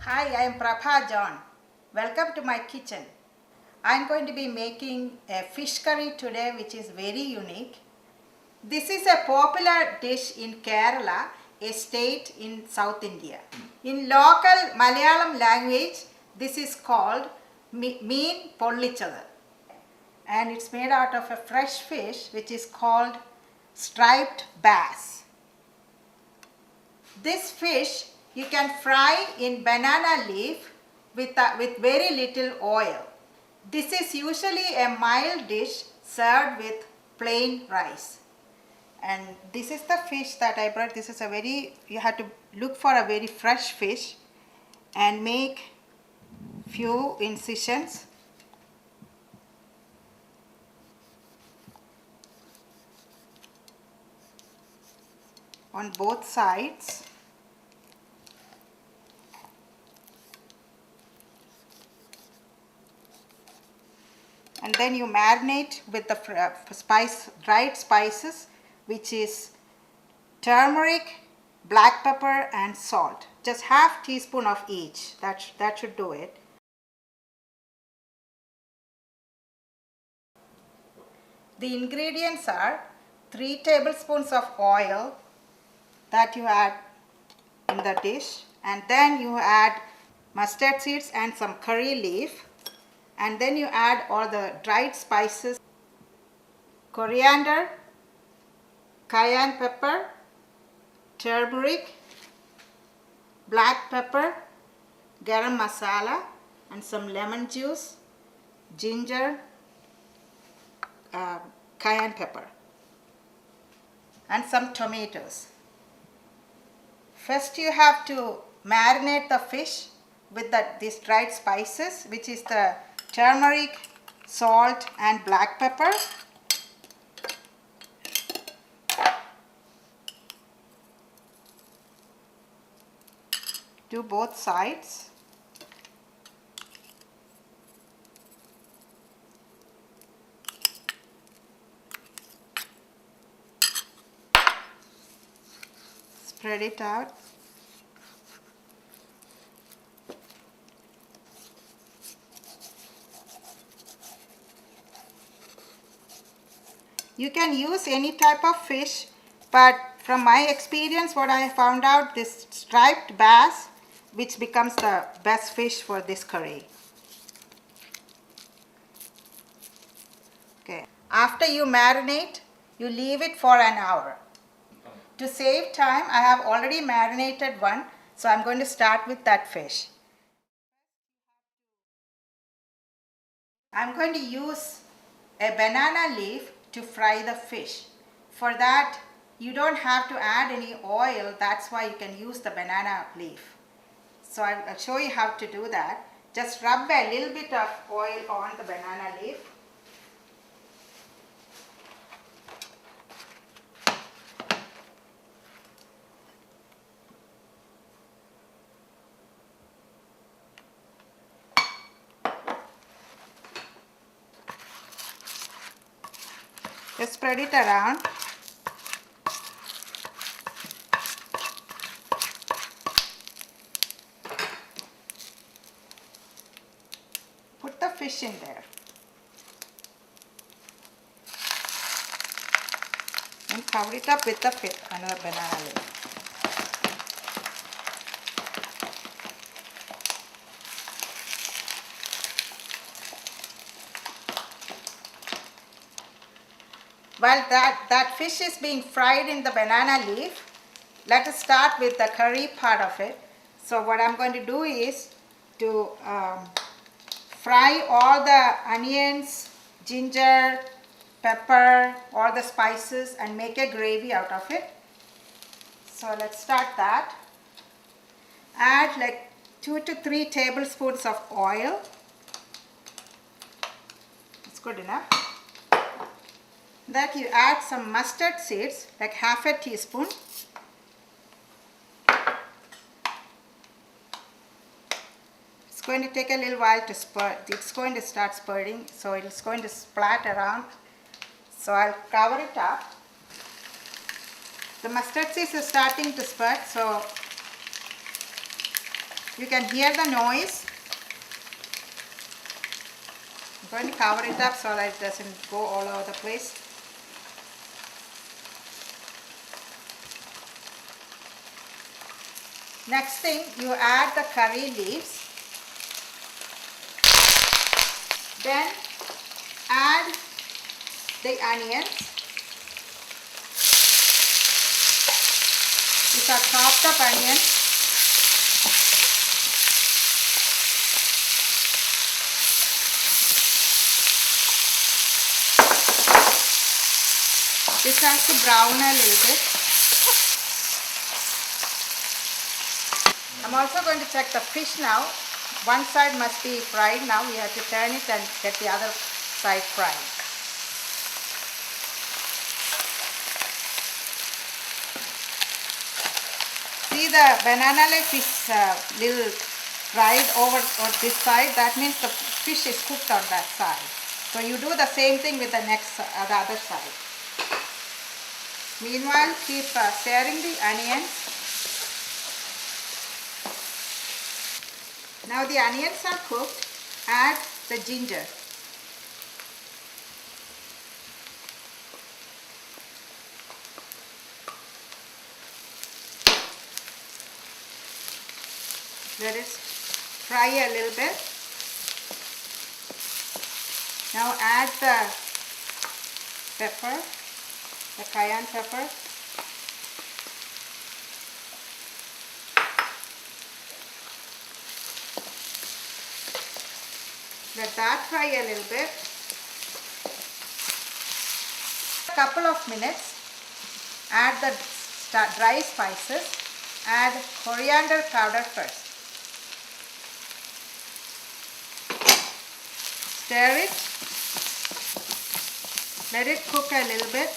Hi, I am Prabha John. Welcome to my kitchen. I am going to be making a fish curry today which is very unique. This is a popular dish in Kerala, a state in South India. In local Malayalam language, this is called Meen Pollichathu. And it's made out of a fresh fish which is called striped bass. This fish you can fry in banana leaf with very little oil. This is usually a mild dish served with plain rice. And this is the fish that I brought. This is you have to look for a very fresh fish and make few incisions. On both sides. And then you marinate with the dried spices, which is turmeric, black pepper and salt. Just half teaspoon of each. That should do it. The ingredients are 3 tablespoons of oil that you add in the dish, and then you add mustard seeds and some curry leaf, and then you add all the dried spices, coriander, cayenne pepper, turmeric, black pepper, garam masala and some lemon juice, ginger, cayenne pepper and some tomatoes. First you have to marinate the fish with these dried spices, which is the turmeric, salt and black pepper. Do both sides. Spread it out. You can use any type of fish, but from my experience what I found out, this striped bass which becomes the best fish for this curry. Okay. After you marinate, you leave it for an hour. To save time, I have already marinated one, so I'm going to start with that fish. I'm going to use a banana leaf to fry the fish. For that, you don't have to add any oil, that's why you can use the banana leaf. So I'll show you how to do that. Just rub a little bit of oil on the banana leaf. Just spread it around. Put the fish in there. And cover it up with another banana leaf. While that fish is being fried in the banana leaf, let us start with the curry part of it. So what I'm going to do is to fry all the onions, ginger, pepper, all the spices and make a gravy out of it. So let's start that. Add like 2 to 3 tablespoons of oil. It's good enough. That you add some mustard seeds, like half a teaspoon. It's going to take a little while to spurt. It's going to start spurting, so it's going to splat around. So I'll cover it up. The mustard seeds are starting to spurt, so You can hear the noise. I'm going to cover it up so that it doesn't go all over the place. Next thing, you add the curry leaves. Then add the onions. These are chopped up onions. This has to brown a little bit. I'm also going to check the fish now. One side must be fried now. We have to turn it and get the other side fried. See, the banana leaf is little fried over on this side. That means the fish is cooked on that side. So you do the same thing with the the other side. Meanwhile, keep stirring the onions. Now the onions are cooked, add the ginger. Let it fry a little bit. Now add the pepper, the cayenne pepper. Let that fry a little bit. A couple of minutes, add the dry spices. Add coriander powder first. Stir it. Let it cook a little bit.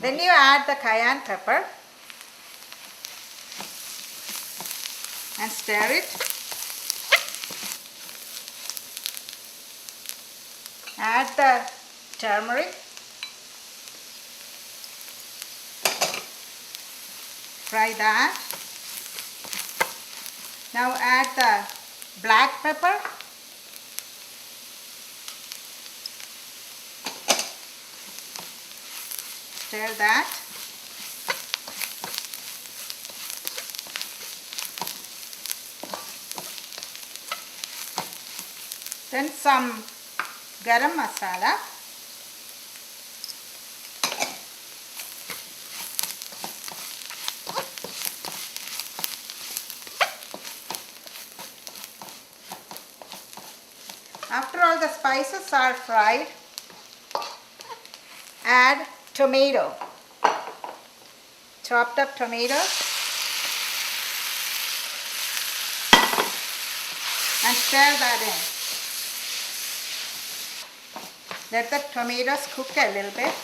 Then you add the cayenne pepper and stir it. Add the turmeric. Fry that. Now add the black pepper. Stir that. Then some garam masala. After all the spices are fried, add tomato, chopped up tomatoes, and stir that in. Let the tomatoes cook a little bit.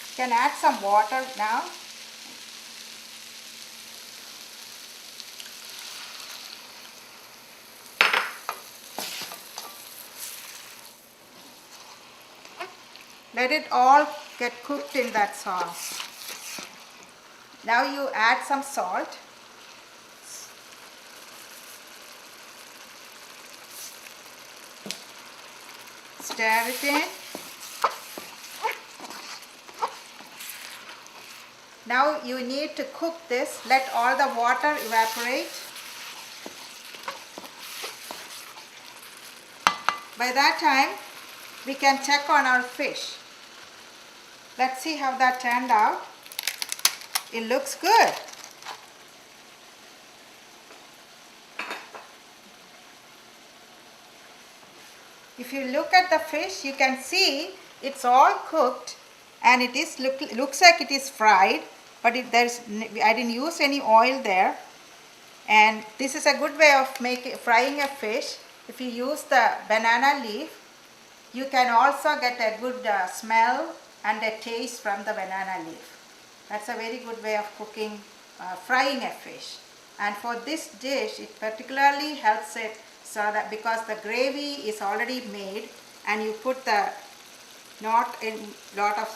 You can add some water now. Let it all get cooked in that sauce. Now you add some salt. Stir it in. Now you need to cook this. Let all the water evaporate. By that time, we can check on our fish. Let's see how that turned out. It looks good. If you look at the fish, you can see it's all cooked and it is looks like it is fried, but I didn't use any oil there. And this is a good way of frying a fish. If you use the banana leaf, you can also get a good smell and a taste from the banana leaf. That's a very good way of cooking, frying a fish. And for this dish, it particularly helps it so that because the gravy is already made and you put the not a lot of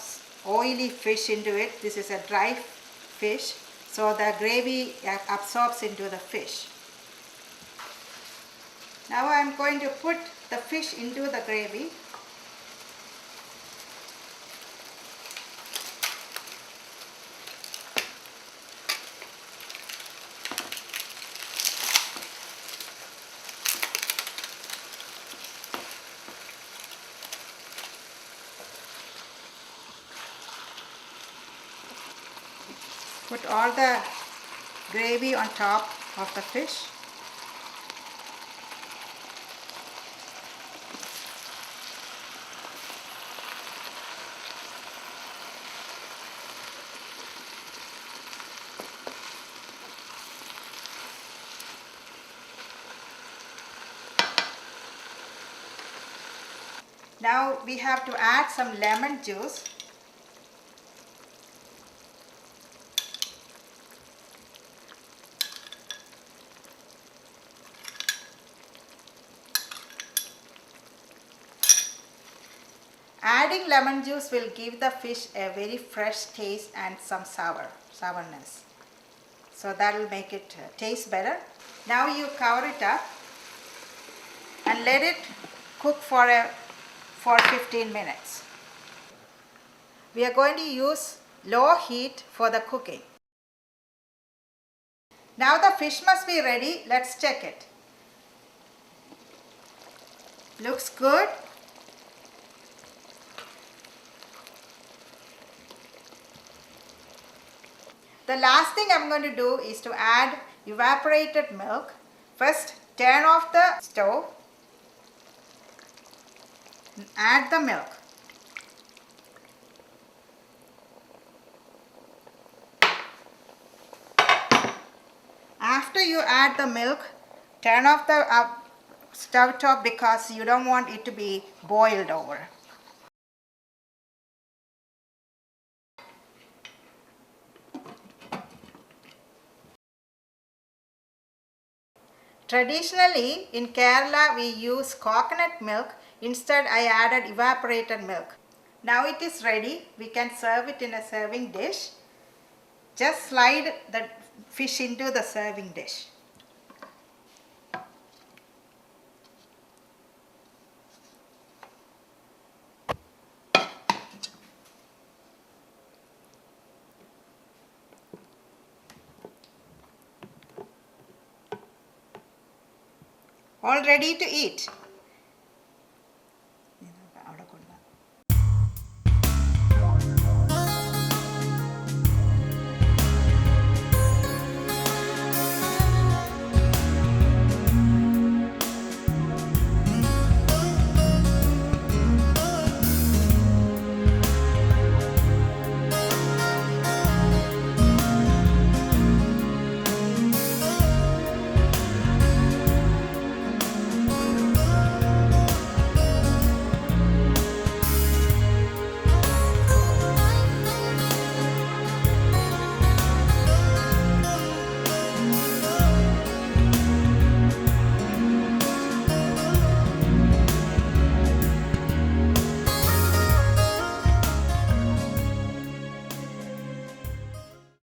oily fish into it. This is a dry fish, so the gravy absorbs into the fish. Now I am going to put the fish into the gravy. Put all the gravy on top of the fish. Now we have to add some lemon juice. Adding lemon juice will give the fish a very fresh taste and some sourness. So that will make it taste better. Now you cover it up and let it cook for 15 minutes. We are going to use low heat for the cooking. Now the fish must be ready. Let's check it. Looks good. The last thing I'm going to do is to add evaporated milk. First, turn off the stove and add the milk. After you add the milk, turn off the stove top because you don't want it to be boiled over. Traditionally, in Kerala, we use coconut milk. Instead, I added evaporated milk. Now it is ready. We can serve it in a serving dish. Just slide the fish into the serving dish. All ready to eat.